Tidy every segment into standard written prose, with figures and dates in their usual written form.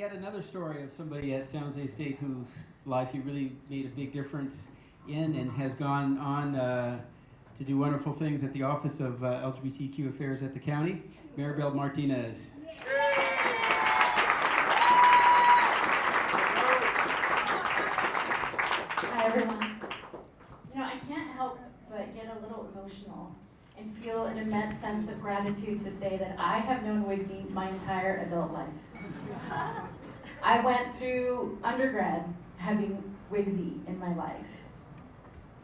yet another story of somebody at San Jose State whose life you really made a big difference in and has gone on to do wonderful things at the Office of LGBTQ Affairs at the county. Maribel Martinez. Hi, everyone. I can't help but get a little emotional and feel an immense sense of gratitude to say that I have known Wiggsy my entire adult life. I went through undergrad having Wiggsy in my life,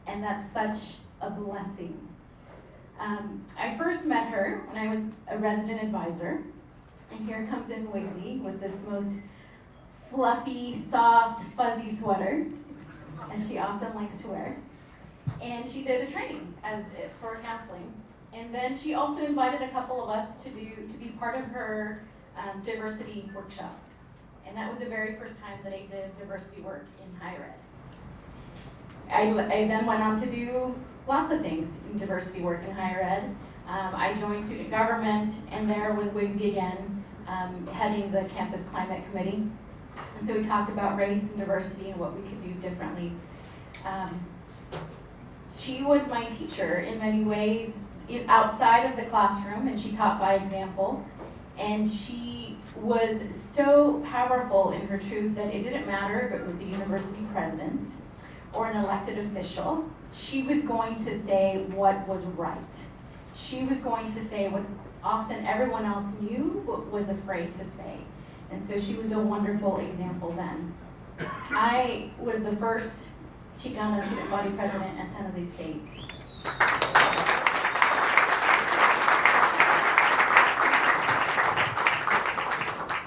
and that's such a blessing. I first met her when I was a resident advisor, and here comes in Wiggsy with this most fluffy, soft, fuzzy sweater, as she often likes to wear. And she did a training for counseling. And then she also invited a couple of us to be part of her diversity workshop. And that was the very first time that I did diversity work in higher ed. I then went on to do lots of things in diversity work in higher ed. I joined student government, and there was Wiggsy again, heading the campus climate committee. And so we talked about race and diversity and what we could do differently. She was my teacher in many ways outside of the classroom, and she taught by example. And she was so powerful in her truth that it didn't matter if it was the university president or an elected official. She was going to say what was right. She was going to say what often everyone else knew but was afraid to say. And so she was a wonderful example then. I was the first Chicana student body president at San Jose State.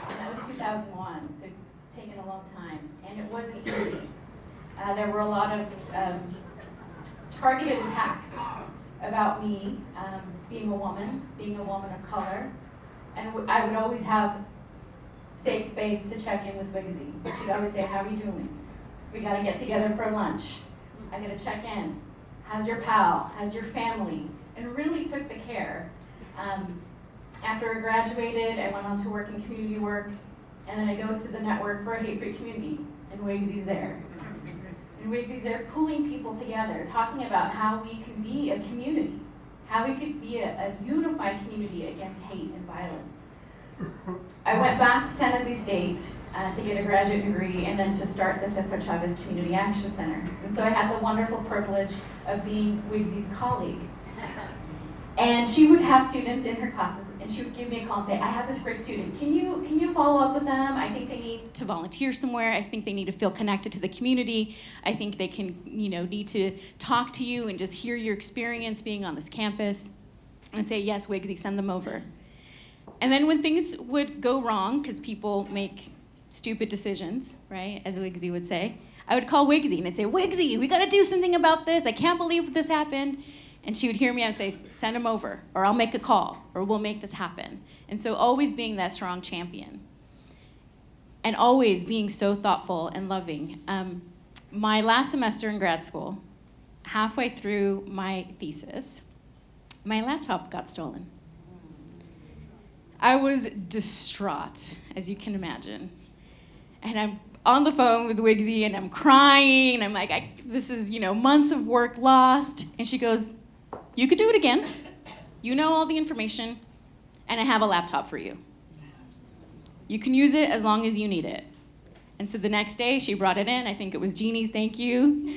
And that was 2001, so taken a long time. And it wasn't easy. There were a lot of targeted attacks about me being a woman of color. And I would always have safe space to check in with Wiggsy. She'd always say, "How are you doing? We gotta get together for lunch. I gotta check in. How's your pal? How's your family?" And really took the care. After I graduated, I went on to work in community work, and then I go to the Network for a Hate-Free Community, and Wiggsy's there. And Wiggsy's there pulling people together, talking about how we can be a community, how we could be a unified community against hate and violence. I went back to San Jose State to get a graduate degree and then to start the Cesar Chavez Community Action Center. And so I had the wonderful privilege of being Wiggsy's colleague. And she would have students in her classes, and she would give me a call and say, "I have this great student. Can you follow up with them? I think they need to volunteer somewhere. I think they need to feel connected to the community. I think they can, need to talk to you and just hear your experience being on this campus." And I'd say, "Yes, Wiggsy, send them over." And then when things would go wrong, because people make stupid decisions, right, as Wiggsy would say, I would call Wiggsy and I'd say, "Wiggsy, we gotta do something about this. I can't believe this happened." And she would hear me, I would say, "Send him over, or I'll make a call, or we'll make this happen." And so always being that strong champion. And always being so thoughtful and loving. My last semester in grad school, halfway through my thesis, my laptop got stolen. I was distraught, as you can imagine. And I'm on the phone with Wiggsy, and I'm crying, and I'm like, this is, months of work lost. And she goes, "You could do it again. You know all the information, and I have a laptop for you. You can use it as long as you need it." And so the next day, she brought it in. I think it was Jeannie's thank you.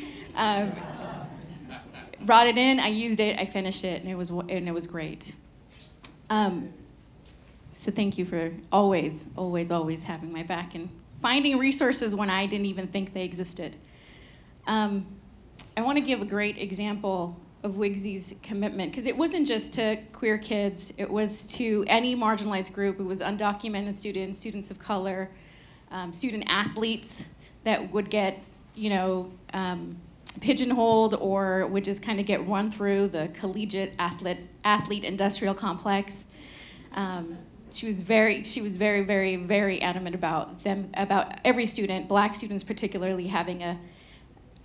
Brought it in, I used it, I finished it, and it was great. So thank you for always, always, always having my back and finding resources when I didn't even think they existed. I want to give a great example of Wiggsy's commitment, because it wasn't just to queer kids, it was to any marginalized group. It was undocumented students, students of color, student athletes that would get, pigeonholed or would just kind of get run through the collegiate athlete industrial complex. She was very, very, very adamant about every student, Black students particularly, having a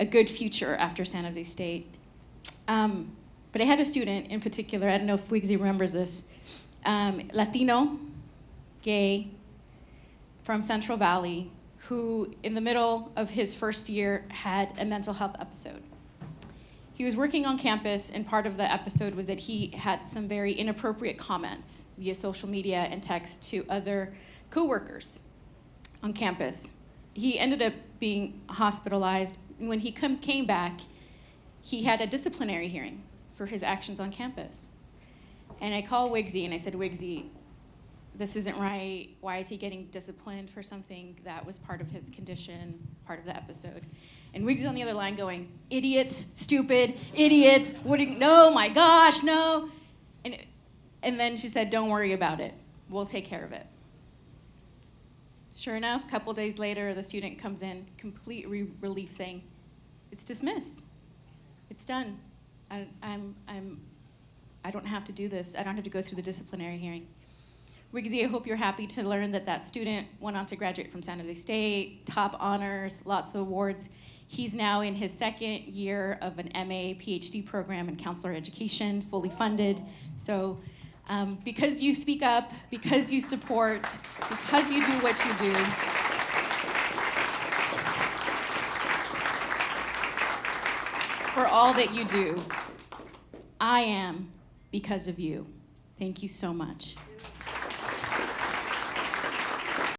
good future after San Jose State. But I had a student in particular, I don't know if Wiggsy remembers this, Latino, gay, from Central Valley who, in the middle of his first year, had a mental health episode. He was working on campus, and part of the episode was that he had some very inappropriate comments via social media and text to other coworkers on campus. He ended up being hospitalized, and when he came back, he had a disciplinary hearing for his actions on campus. And I called Wiggsy, and I said, Wiggsy, this isn't right. Why is he getting disciplined for something that was part of his condition, part of the episode? And Wiggs is on the other line going, idiots, stupid, idiots, no, my gosh, no. And then she said, don't worry about it. We'll take care of it. Sure enough, a couple days later, the student comes in, complete relief, saying, it's dismissed. It's done. I don't have to do this. I don't have to go through the disciplinary hearing. Wiggsy, I hope you're happy to learn that that student went on to graduate from San Jose State, top honors, lots of awards. He's now in his second year of an MA, PhD program in counselor education, fully funded. So because you speak up, because you support, because you do what you do, for all that you do, I am because of you. Thank you so much.